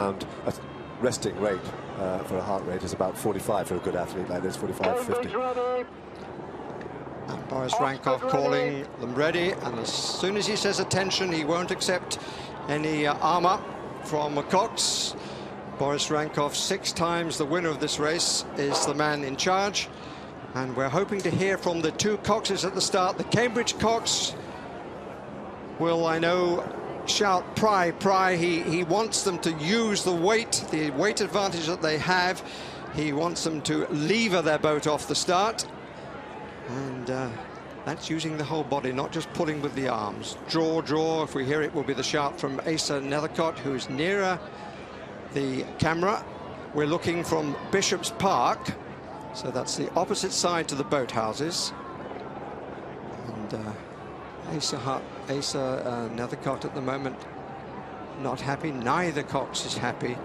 And a resting rate for a heart rate is about 45 for a good athlete like this, 45, 50. And Boris Rankov calling them ready, and as soon as he says attention, he won't accept any armour from Cox. Boris Rankov, 6 times the winner of this race, is the man in charge. And we're hoping to hear from the 2 Coxes at the start. The Cambridge Cox will, I know, shout pry. He wants them to use the weight advantage that they have. He wants them to lever their boat off the start. And that's using the whole body, not just pulling with the arms. Draw, if we hear it, will be the shout from Asa Nethercott, who's nearer the camera. We're looking from Bishop's Park, so that's the opposite side to the boathouses. And Asa Nethercott at the moment not happy. Neither Cox is happy,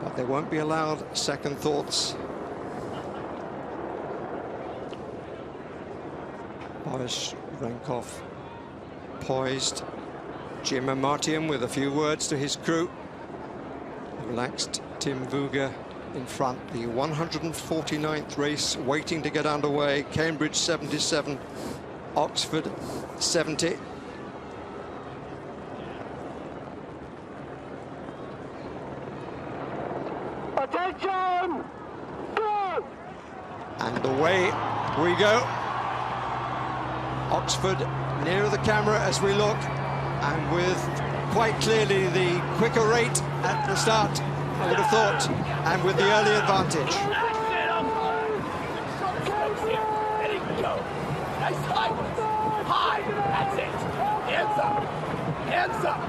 but they won't be allowed second thoughts. Boris Rankov poised. Jim Amartyan with a few words to his crew. Relaxed Tim Vuga in front. The 149th race waiting to get underway. Cambridge 77, Oxford 70. Attention! Go! And away we go. Oxford nearer the camera as we look, and with quite clearly the quicker rate at the start, I would have thought, and with the early advantage. There you go. Nice high. High. That's it. Hands up. Hands up.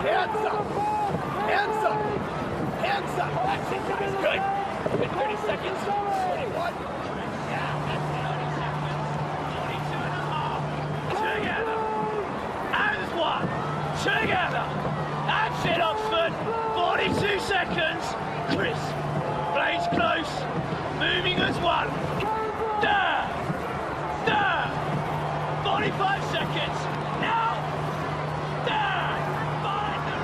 Hands up. Hands up. Hands up. That's it, guys. Good. Good 30 seconds. 21. Yeah, that's it. 42 and a half. Together. As one. Together. That's it, Oxford. 42 seconds. Chris. Blades close. Moving as one. There. 45 seconds. Now. There. Find the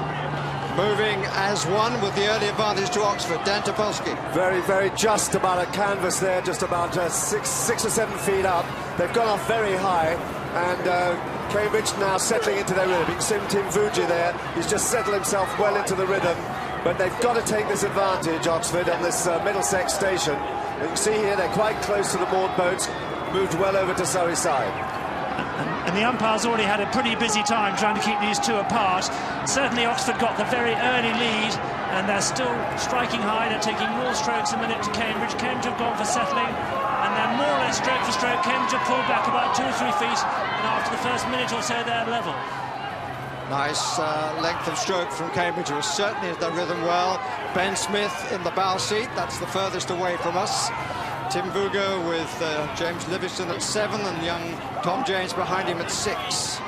rim. Moving as one with the early advantage to Oxford. Dan Topolsky. Very just about a canvas there, just about 6 or 7 feet up. They've gone off very high, and Cambridge now settling into their rhythm. You can see Tim Vuji there. He's just settled himself well into the rhythm, but they've got to take this advantage, Oxford, on this Middlesex station. You can see here they're quite close to the moored boats, moved well over to Surrey side. And the umpires already had a pretty busy time trying to keep these 2 apart. Certainly Oxford got the very early lead, and they're still striking high. They're taking more strokes a minute to Cambridge. Cambridge have gone for settling, and they're more or less stroke for stroke. Cambridge have pulled back about 2 or 3 feet, and after the first minute or so they're level. Nice length of stroke from Cambridge, who was certainly at the rhythm well. Ben Smith in the bow seat, that's the furthest away from us. Tim Vuga with James Livingston at 7, and young Tom James behind him at 6.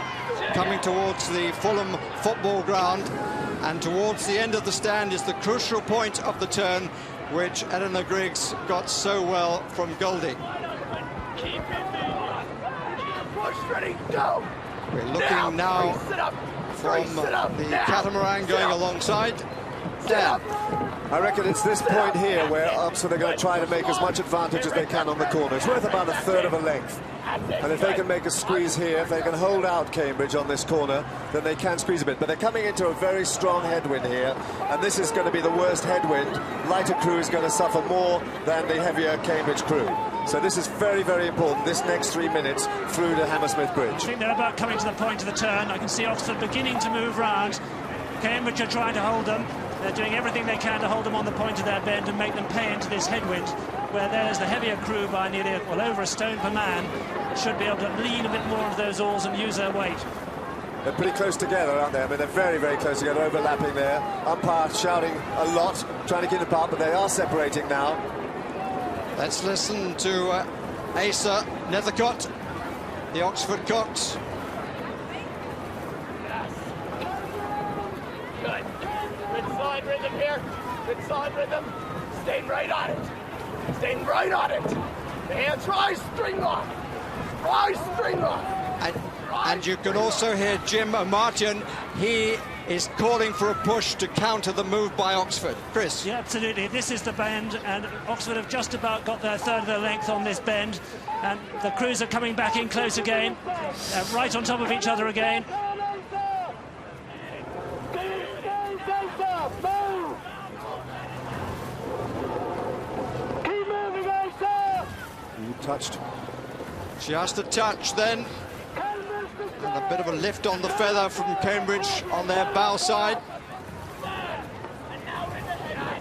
Coming towards the Fulham football ground, and towards the end of the stand is the crucial point of the turn, which Eleanor Griggs got so well from Goldie. Keep it moving. Push, ready, go. We're looking now from the catamaran going alongside. Dan. I reckon it's this point here where Oxford are going to try to make as much advantage as they can on the corner. It's worth about a third of a length. And if they can make a squeeze here, if they can hold out Cambridge on this corner, then they can squeeze a bit. But they're coming into a very strong headwind here, and this is going to be the worst headwind. Lighter crew is going to suffer more than the heavier Cambridge crew. So this is very important, this next 3 minutes through to Hammersmith Bridge. I think they're about coming to the point of the turn. I can see Oxford beginning to move round. Cambridge are trying to hold them. They're doing everything they can to hold them on the point of their bend and make them pay into this headwind, where there's the heavier crew by nearly, well, over a stone per man, should be able to lean a bit more into those oars and use their weight. They're pretty close together, aren't they? I mean, they're very close together, overlapping there. Umpire shouting a lot, trying to keep them apart, but they are separating now. Let's listen to Asa Nethercott, the Oxford Cox. Good. Good side rhythm here. Good side rhythm. Staying right on it. Staying right on it. The hands rise, string off. Rise, string off. And you can also hear Jim Amartyan. He is calling for a push to counter the move by Oxford. Chris? Yeah, absolutely. This is the bend, and Oxford have just about got their third of their length on this bend, and the crews are coming back in close again, right on top of each other again. Touched. She has to touch then. And a bit of a lift on the feather from Cambridge on their bow side.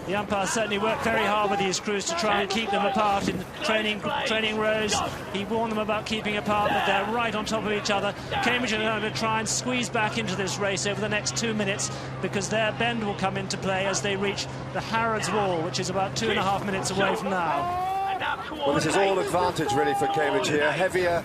The umpires certainly worked very hard with these crews to try and keep them apart in training rows. He warned them about keeping apart, but they're right on top of each other. Cambridge are going to try and squeeze back into this race over the next 2 minutes, because their bend will come into play as they reach the Harrods Wall, which is about 2.5 minutes away from now. Well, this is all advantage really for Cambridge here. Heavier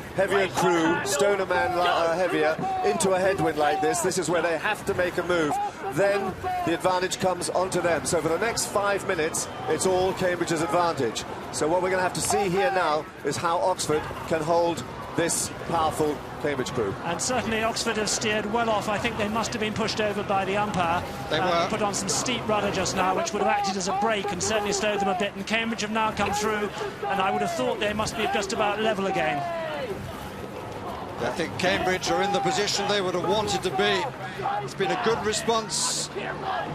crew, Stoner man heavier, into a headwind like this. This is where they have to make a move. Then the advantage comes onto them. So for the next 5 minutes, it's all Cambridge's advantage. So what we're going to have to see here now is how Oxford can hold this powerful Cambridge crew. And certainly Oxford have steered well off. I think they must have been pushed over by the umpire. They were. Put on some steep rudder just now, which would have acted as a brake and certainly slowed them a bit. And Cambridge have now come through, and I would have thought they must be just about level again. I think Cambridge are in the position they would have wanted to be. It's been a good response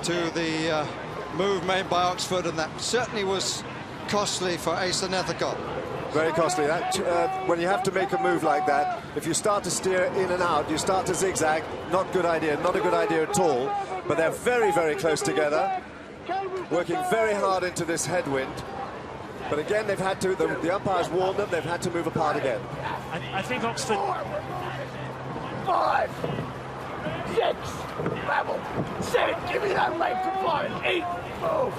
to the move made by Oxford, and that certainly was costly for Asa Nethercott. Very costly. That when you have to make a move like that, if you start to steer in and out, you start to zigzag, not good idea, not a good idea at all. But they're very, very close together, working very hard into this headwind. But again, they've had to, the umpires warned them, they've had to move apart again. I think Oxford... 5, 6, level, 7, give me that leg to 5, 8, move,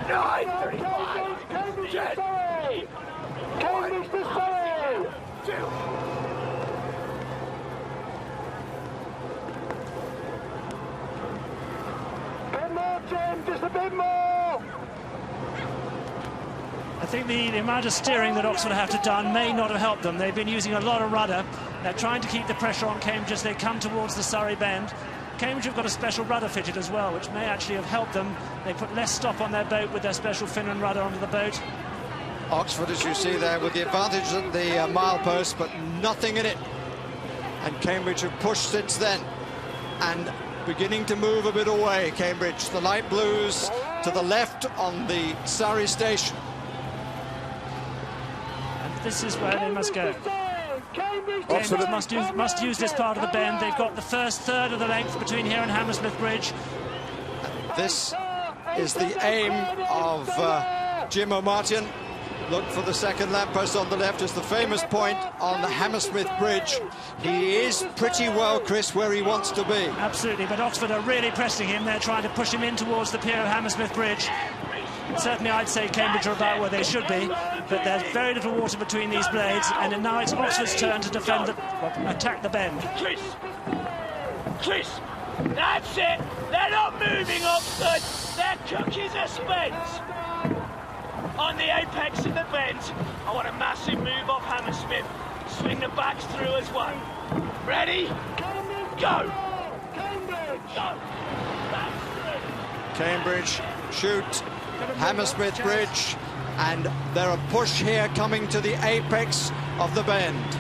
9, 35, 10, 8, Cambridge to 2. Bit more, Jim, just a bit more. I think the amount of steering that Oxford have to done may not have helped them. They've been using a lot of rudder. They're trying to keep the pressure on Cambridge as they come towards the Surrey Bend. Cambridge have got a special rudder fitted as well, which may actually have helped them. They put less stop on their boat with their special fin and rudder onto the boat. Oxford, as you see there, with the advantage at the milepost, but nothing in it. And Cambridge have pushed since then. And beginning to move a bit away, Cambridge. The light blues to the left on the Surrey station. And this is where they must go. Oxford must use this part of the bend. They've got the first third of the length between here and Hammersmith Bridge. This is the aim of Jim O'Martin. Look for the second lamppost on the left as the famous point on the Hammersmith Bridge. He is pretty well, Chris, where he wants to be. Absolutely, but Oxford are really pressing him. They're trying to push him in towards the pier of Hammersmith Bridge. Certainly, I'd say Cambridge are about where they should be, but there's very little water between these blades, and now it's Oxford's turn to defend, attack the bend. Chris, that's it. They're not moving, Oxford. Their cookies are spent. On the apex of the bend, I want a massive move off Hammersmith. Swing the backs through as one. Ready? Go! Go! Cambridge shoot Hammersmith Bridge, and there's a push here coming to the apex of the bend.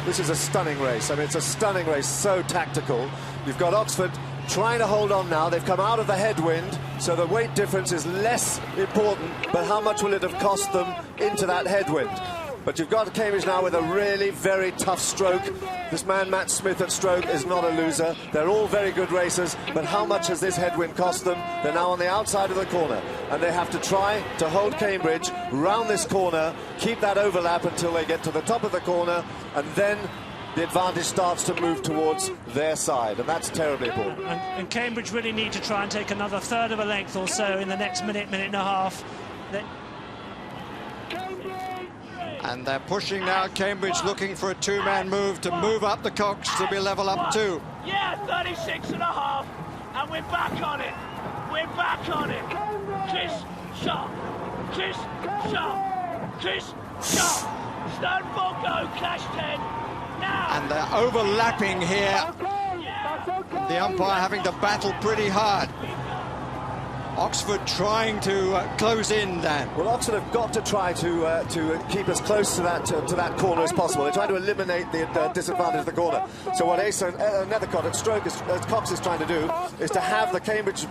This is a stunning race. I mean, it's a stunning race, so tactical. You've got Oxford trying to hold on now. They've come out of the headwind, so the weight difference is less important, but how much will it have cost them into that headwind? But you've got Cambridge now with a really very tough stroke. This man, Matt Smith, at stroke is not a loser. They're all very good racers, but how much has this headwind cost them? They're now on the outside of the corner, and they have to try to hold Cambridge round this corner, keep that overlap until they get to the top of the corner, and then the advantage starts to move towards their side, and that's terribly important. And Cambridge really need to try and take another third of a length or so in the next minute, minute and a half. And they're pushing now, Cambridge looking for a two-man move to move up the Cox to be level up 2. Yeah, 36 and a half, and we're back on it. We're back on it. Chris, sharp. Chris, sharp. Chris, sharp. Stoneball go, Cash 10. Now. And they're overlapping here. Yeah. The umpire having to battle pretty hard. Oxford trying to close in, Dan. Well, Oxford have got to try to keep as close to that corner as possible. They're trying to eliminate the disadvantage of the corner. So what Asa Nethercott at stroke, as Cox is trying to do, is to have the Cambridge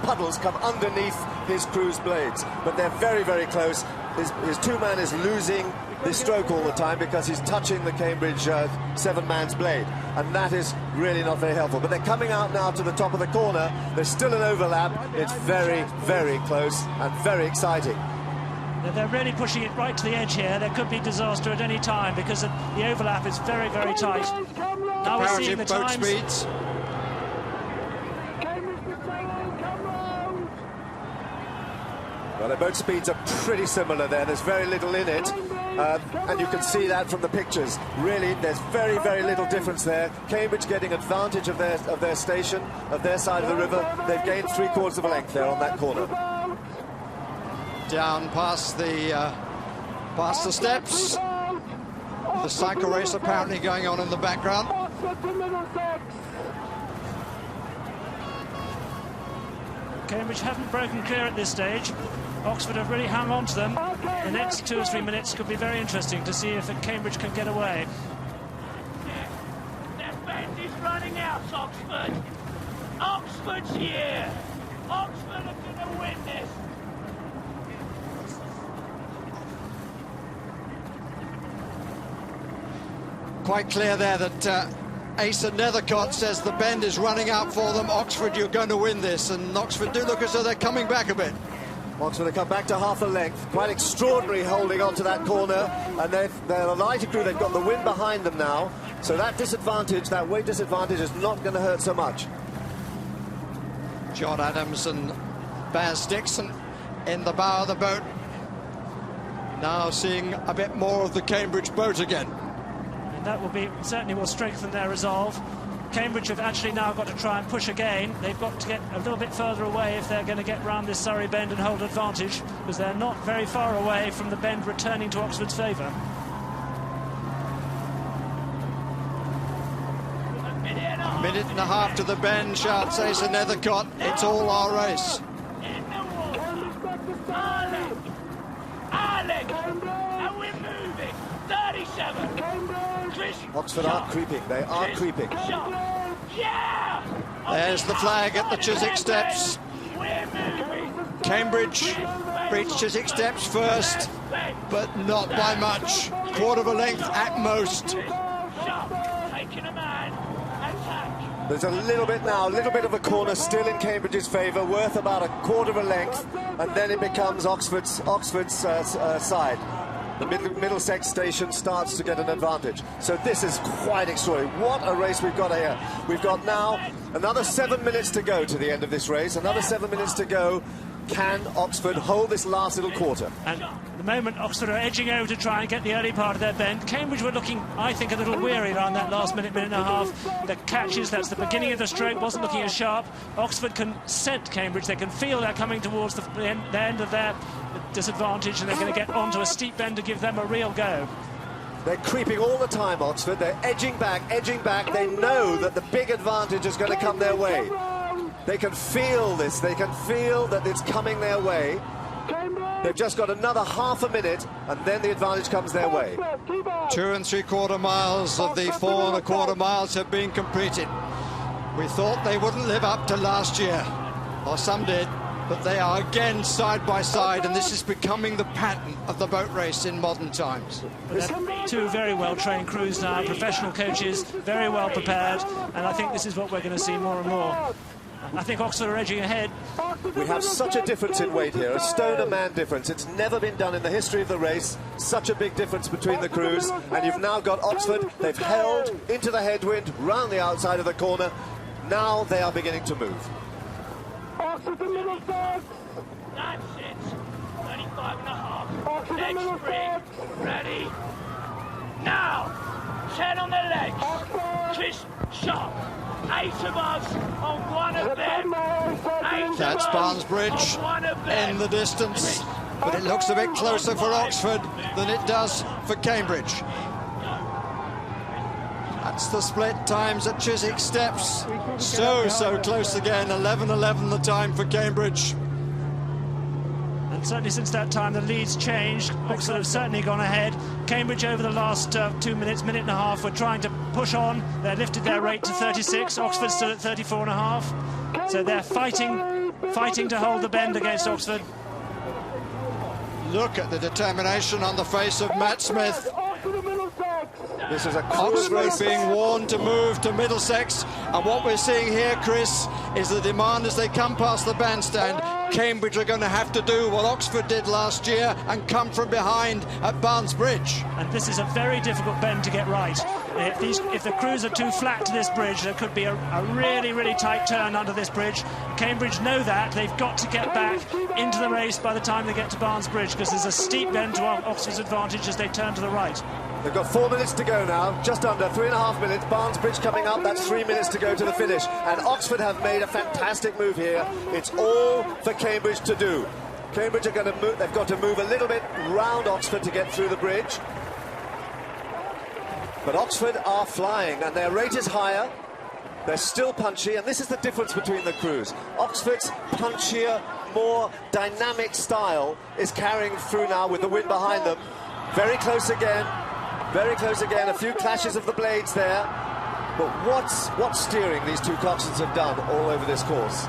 puddles come underneath his crew's blades. But they're very, very close. His two-man is losing this stroke all the time because he's touching the Cambridge seven-man's blade, and that is really not very helpful. But they're coming out now to the top of the corner. There's still an overlap. It's very, very close and very exciting. They're really pushing it right to the edge here. There could be disaster at any time because the overlap is very, very tight. Now we're seeing the boat times. speeds. Well, their boat speeds are pretty similar there. There's very little in it, and you can see that from the pictures. Really, there's very, very little difference there. Cambridge getting advantage of their station, of their side of the river. They've gained 3/4 of a length there on that corner. Down past the steps. The cycle race apparently going on in the background. Cambridge haven't broken clear at this stage. Oxford have really hung on to them. The next 2 or 3 minutes could be very interesting to see if Cambridge can get away. Their bend is running out, Oxford. Oxford's here. Oxford are going to win this. Quite clear there that Asa Nethercott says the bend is running out for them. Oxford, you're going to win this, and Oxford do look as though they're coming back a bit. Oxford have come back to half a length. Quite extraordinary holding on to that corner, and they're a lighter crew. They've got the wind behind them now, so that disadvantage, that weight disadvantage, is not going to hurt so much. John Adams and Baz Dixon in the bow of the boat. Now seeing a bit more of the Cambridge boat again. And that certainly will strengthen their resolve. Cambridge have actually now got to try and push again. They've got to get a little bit further away if they're going to get round this Surrey bend and hold advantage, because they're not very far away from the bend returning to Oxford's favour. A minute and a half to the bend, shouts Asa Nethercott. It's all our race. Alec, and we're moving. 37. Oxford are creeping. They are creeping. Yeah! There's the flag at the Chiswick steps. We're moving. Cambridge reached Chiswick steps first, but not by much. 1/4 of a length at most. Taking a man. Attack. There's a little bit now, a little bit of a corner still in Cambridge's favour, worth about 1/4 of a length, and then it becomes Oxford's side. The Middlesex station starts to get an advantage. So this is quite extraordinary. What a race we've got here. We've got now another 7 minutes to go to the end of this race. Another 7 minutes to go. Can Oxford hold this last little quarter? And at the moment, Oxford are edging over to try and get the early part of their bend. Cambridge were looking, I think, a little weary around that last minute and a half. The catches, that's the beginning of the stroke, wasn't looking as sharp. Oxford can scent Cambridge. They can feel they're coming towards the end of their disadvantage, and they're going to get onto a steep bend to give them a real go. They're creeping all the time, Oxford. They're edging back, edging back. They know that the big advantage is going to come their way. They can feel this. They can feel that it's coming their way. They've just got another half a minute, and then the advantage comes their way. 2 3/4 miles of the 4 1/4 miles have been completed. We thought they wouldn't live up to last year, or some did, but they are again side by side, and this is becoming the pattern of the boat race in modern times. They're two very well-trained crews now, professional coaches, very well prepared, and I think this is what we're going to see more and more. I think Oxford are edging ahead. We have such a difference in weight here, a stone a man difference. It's never been done in the history of the race. Such a big difference between the crews. And you've now got Oxford. They've held into the headwind, round the outside of the corner. Now they are beginning to move. Oxford to Middlesex. That's it. 35 and a half. Next spring. Ready. Now. 10 on the legs. Crisp, sharp. 8 of us on one of them. That's Barnes Bridge in the distance, but it looks a bit closer for Oxford than it does for Cambridge. At That's the split times at Chiswick Steps. So close again. 11:11 the time for Cambridge. And certainly since that time the lead's changed. Oxford have certainly gone ahead. Cambridge over the last 2 minutes, minute and a half, were trying to push on. They lifted their rate to 36. Oxford still at 34.5. So they're fighting to hold the bend against Oxford. Look at the determination on the face of Matt Smith. This is a Oxford being warned to move to Middlesex, and what we're seeing here, Chris, is the demand as they come past the bandstand. Cambridge are going to have to do what Oxford did last year and come from behind at Barnes Bridge. And this is a very difficult bend to get right. If the crews are too flat to this bridge, there could be a really tight turn under this bridge. Cambridge know that. They've got to get back into the race by the time they get to Barnes Bridge, because there's a steep bend to Oxford's advantage as they turn to the right. They've got 4 minutes to go now, just under 3.5 minutes. Barnes Bridge coming up, that's 3 minutes to go to the finish. And Oxford have made a fantastic move here. It's all for Cambridge to do. Cambridge are going to move, they've got to move a little bit round Oxford to get through the bridge. But Oxford are flying, and their rate is higher. They're still punchy, and this is the difference between the crews. Oxford's punchier, more dynamic style is carrying through now with the wind behind them. Very close again. Very close again, a few clashes of the blades there. But what's steering these two coxswains have done all over this course?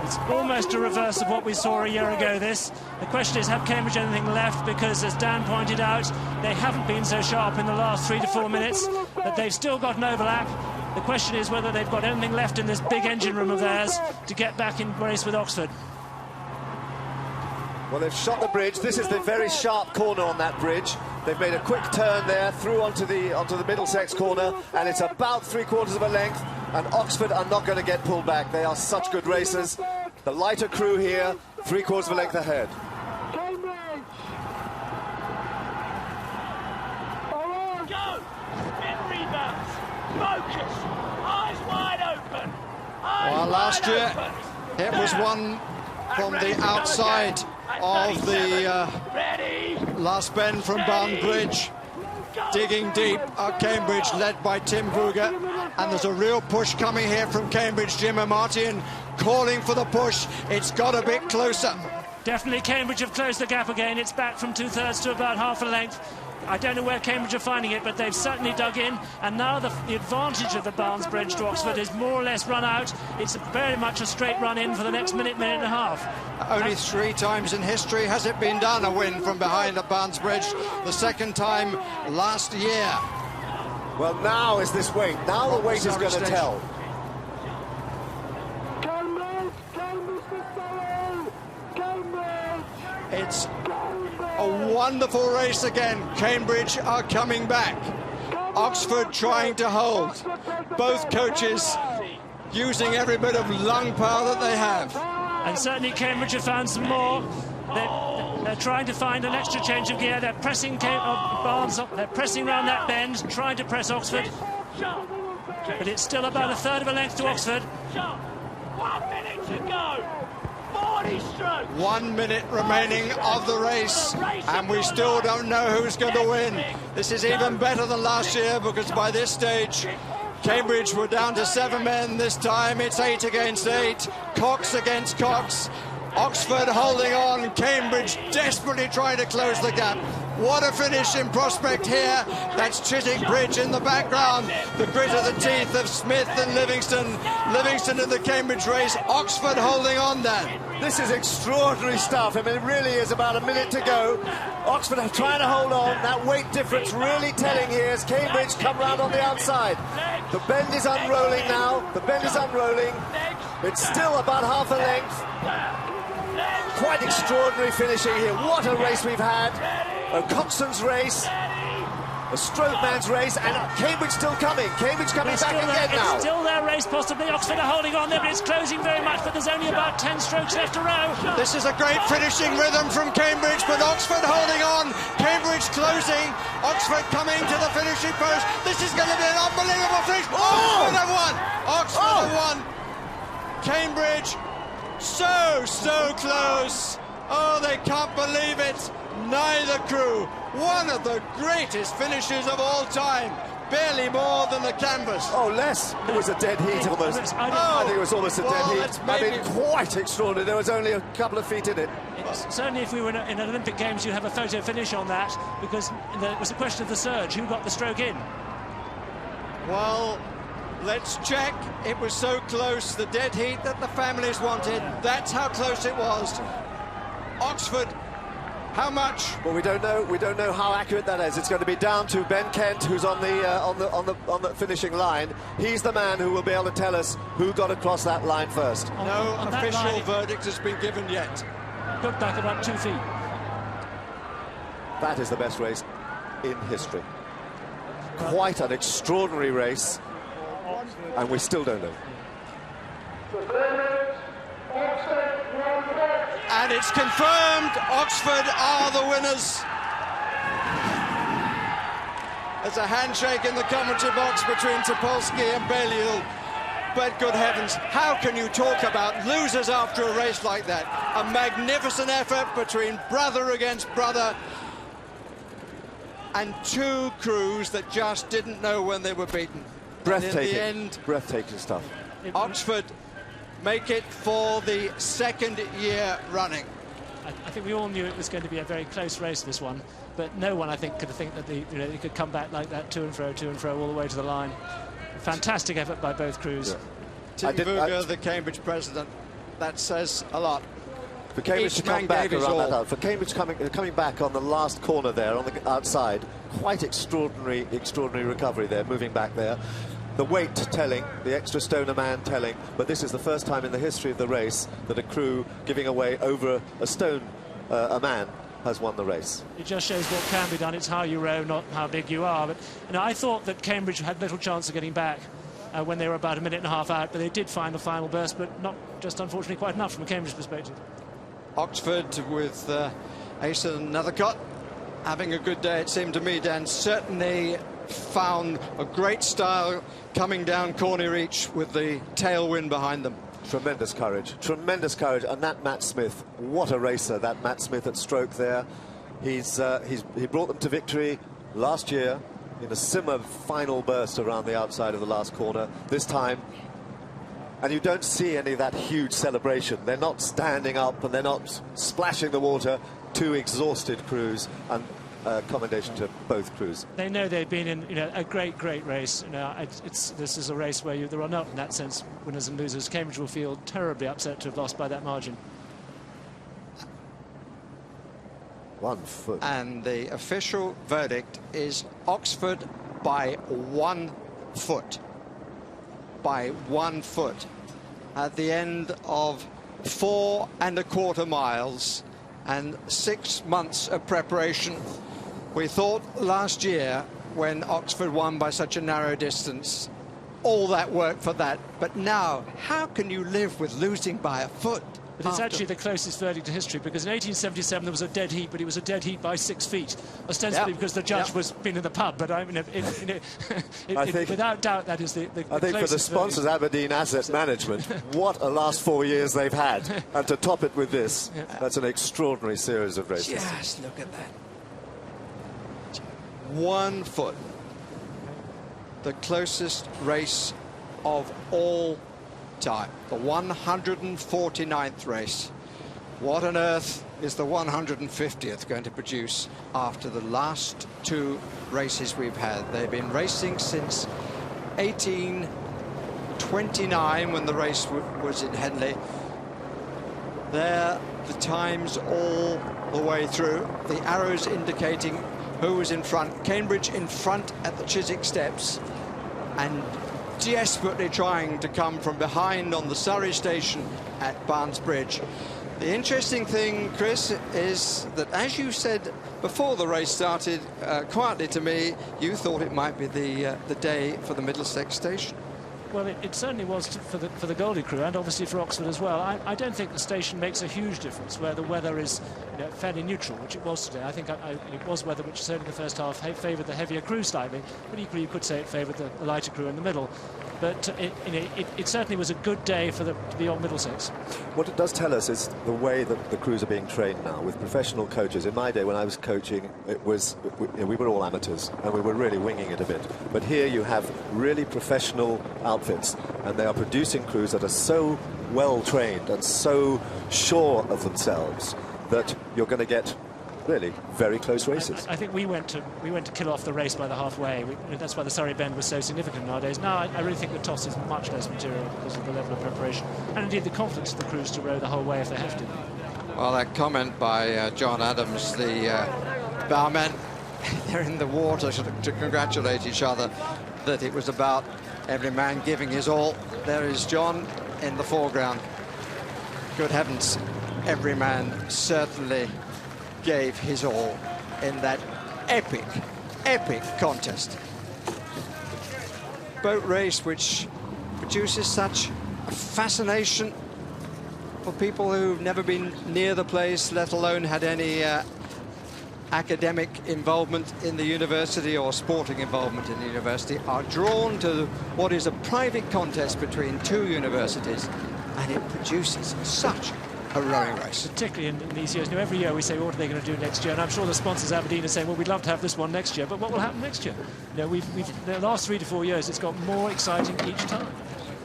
It's almost a reverse of what we saw a year ago, this. The question is, have Cambridge anything left? Because, as Dan pointed out, they haven't been so sharp in the last 3 to 4 minutes, but they've still got an overlap. The question is whether they've got anything left in this big engine room of theirs to get back in race with Oxford. Well, they've shot the bridge. This is the very sharp corner on that bridge. They've made a quick turn there through onto the Middlesex corner, and it's about 3/4 of a length, and Oxford are not going to get pulled back. They are such good racers. The lighter crew here, 3/4 of a length ahead. Go! Spin rebounds! Focus! Eyes wide open! Well, last year it was one from the outside of the last bend from Barnes Bridge. Digging deep are Cambridge, led by Tim Brugger, and there's a real push coming here from Cambridge. Jim Martin calling for the push. It's got a bit closer. Definitely Cambridge have closed the gap again. It's back from 2/3 to about half a length. I don't know where Cambridge are finding it, but they've certainly dug in, and now the advantage of the Barnes Bridge to Oxford is more or less run out. It's very much a straight run in for the next minute and a half. Only 3 times in history has it been done, a win from behind at Barnes Bridge. The second time last year. Well, now is this weight. Now the weight is going to tell. It's a wonderful race again. Cambridge are coming back. Oxford trying to hold. Both coaches using every bit of lung power that they have. And certainly Cambridge have found some more. They're trying to find an extra change of gear. They're pressing Barnes up. They're pressing around that bend, trying to press Oxford. But it's still about 1/3 of a length to Oxford. 1 minute to go. 40 strokes. 1 minute remaining of the race, and we still don't know who's going to win. This is even better than last year, because by this stage Cambridge were down to 7 men. This time it's 8 against 8, Cox against Cox. Oxford holding on, Cambridge desperately trying to close the gap. What a finish in prospect here. That's Chiswick Bridge in the background. The grit of the teeth of Smith and Livingston. Livingston in the Cambridge race. Oxford holding on then. This is extraordinary stuff. I mean, it really is about a minute to go. Oxford are trying to hold on. That weight difference really telling here as Cambridge come round on the outside. The bend is unrolling now. The bend is unrolling. It's still about half a length. Quite extraordinary finishing here. What a race we've had. A coxswain's race, a stroke man's race, and Cambridge still coming. Cambridge coming back again now. It's still their race, possibly. Oxford are holding on there, but it's closing very much, but there's only about 10 strokes left to row. This is a great finishing rhythm from Cambridge, but Oxford holding on. Cambridge closing. Oxford coming to the finishing post. This is going to be an unbelievable finish. Oxford have won. Oxford have won. Cambridge so close. Oh, they can't believe it. Neither crew. One of the greatest finishes of all time. barely more than the canvas. Oh, less. It was a dead heat almost. I think it was almost a dead heat. I mean, quite extraordinary. There was only a couple of feet in it. Certainly, if we were in an Olympic Games, you'd have a photo finish on that, because it was a question of the surge. Who got the stroke in? Well, let's check. It was so close, the dead heat that the families wanted. That's how close it was. Oxford, how much? Well, we don't know. We don't know how accurate that is. It's going to be down to Ben Kent, who's on the finishing line. He's the man who will be able to tell us who got across that line first. No official verdict has been given yet. Look back about 2 feet. That is the best race in history. Quite an extraordinary race, and we still don't know. And it's confirmed, Oxford are the winners. There's a handshake in the commentary box between Topolsky and Balliol. But good heavens, how can you talk about losers after a race like that? A magnificent effort between brother against brother, and two crews that just didn't know when they were beaten. Breathtaking, in the end, breathtaking stuff. Oxford make it for the second year running. I think we all knew it was going to be a very close race, this one, but no one, I think, could think that they could come back like that, to and fro, all the way to the line. Fantastic effort by both crews. Yeah. Tim Vuger, the Cambridge president, that says a lot. For Cambridge to come back around that out, for Cambridge coming back on the last corner there on the outside, quite extraordinary recovery there, moving back there. The weight telling, the extra stone a man telling, but this is the first time in the history of the race that a crew giving away over a stone a man has won the race. It just shows what can be done. It's how you row, not how big you are. But I thought that Cambridge had little chance of getting back when they were about a minute and a half out, but they did find the final burst, but not just, unfortunately, quite enough from a Cambridge perspective. Oxford with Asen Nethercott having a good day, it seemed to me, Dan. Certainly found a great style coming down Corner Reach with the tailwind behind them. Tremendous courage, and that Matt Smith, what a racer, that Matt Smith at stroke there. He brought them to victory last year in a similar final burst around the outside of the last corner. This time, and you don't see any of that huge celebration. They're not standing up and they're not splashing the water. Two exhausted crews, and commendation to both crews. They know they've been in a great race. This is a race where there are not, in that sense, winners and losers. Cambridge will feel terribly upset to have lost by that margin. 1 foot. And the official verdict is Oxford by 1 foot. By 1 foot. At the end of 4 1/4 miles and 6 months of preparation. We thought last year, when Oxford won by such a narrow distance, all that work for that. But now, how can you live with losing by a foot? But it's actually the closest verdict in history, because in 1877 there was a dead heat, but it was a dead heat by 6 feet, ostensibly because the judge was been in the pub. But I mean, I think, without doubt, that is the I think for the sponsors, verdict. Aberdeen Asset Management, what a last 4 years they've had, and to top it with this, that's an extraordinary series of races. Just look at that. 1 foot. The closest race of all time, the 149th race. What on earth is the 150th going to produce after the last 2 races we've had? They've been racing since 1829, when the race was in Henley. There, the times all the way through, the arrows indicating who was in front. Cambridge in front at the Chiswick steps, and desperately trying to come from behind on the Surrey station at Barnes Bridge. The interesting thing, Chris, is that, as you said before the race started, quietly to me, you thought it might be the day for the Middlesex station. Well, it certainly was for the Goldie crew, and obviously for Oxford as well. I don't think the station makes a huge difference where the weather is fairly neutral, which it was today. I think it was weather which certainly in the first half favoured the heavier crew slightly, but equally you could say it favoured the lighter crew in the middle. but it certainly was a good day for the old Middlesex. What it does tell us is the way that the crews are being trained now with professional coaches. In my day, when I was coaching, we were all amateurs and we were really winging it a bit. But here you have really professional outfits, and they are producing crews that are so well trained and so sure of themselves that you're going to get really very close races. I think we went to kill off the race by the halfway. That's why the Surrey Bend was so significant nowadays. Now I really think the toss is much less material because of the level of preparation and indeed the confidence of the crews to row the whole way if they have to. Well, that comment by John Adams, the bowmen, they're in the water to congratulate each other, that it was about every man giving his all. There is John in the foreground. Good heavens, every man certainly gave his all in that epic contest. Boat race which produces such a fascination for people who've never been near the place, let alone had any academic involvement in the university or sporting involvement in the university, are drawn to what is a private contest between two universities, and it produces such a rowing race. Particularly in these years. Every year we say, well, what are they going to do next year? And I'm sure the sponsors Aberdeen are saying, well, we'd love to have this one next year, but what will happen next year? The last 3 to 4 years, it's got more exciting each time.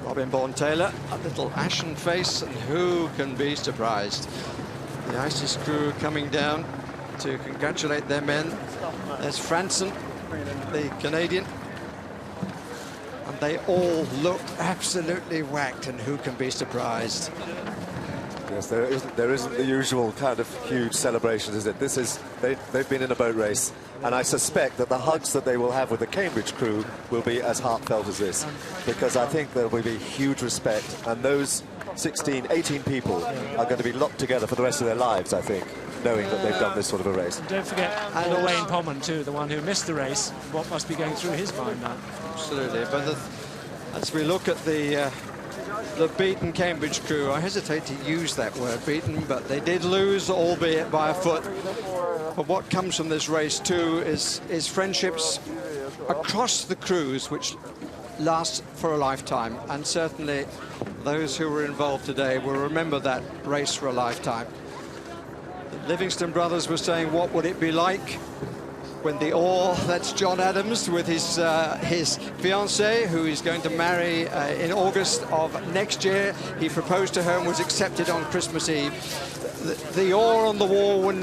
Robin Bourne-Taylor, a little ashen face, and who can be surprised? The ISIS crew coming down to congratulate their men. There's Franson, the Canadian. And they all look absolutely whacked, and who can be surprised? Yes, there isn't the usual kind of huge celebrations, is it? They've been in a boat race, and I suspect that the hugs that they will have with the Cambridge crew will be as heartfelt as this, because I think there will be huge respect, and those 16, 18 people are going to be locked together for the rest of their lives, I think, knowing that they've done this sort of a race. And don't forget poor Wayne Pommon too, the one who missed the race. What must be going through his mind now? Absolutely, but as we look at the beaten Cambridge crew, I hesitate to use that word beaten, but they did lose, albeit by a foot. But what comes from this race too is friendships across the crews which last for a lifetime, and certainly those who were involved today will remember that race for a lifetime. The Livingston brothers were saying, what would it be like when the oar, that's John Adams with his fiancée, who he's going to marry in August of next year. He proposed to her and was accepted on Christmas Eve. The oar on the wall when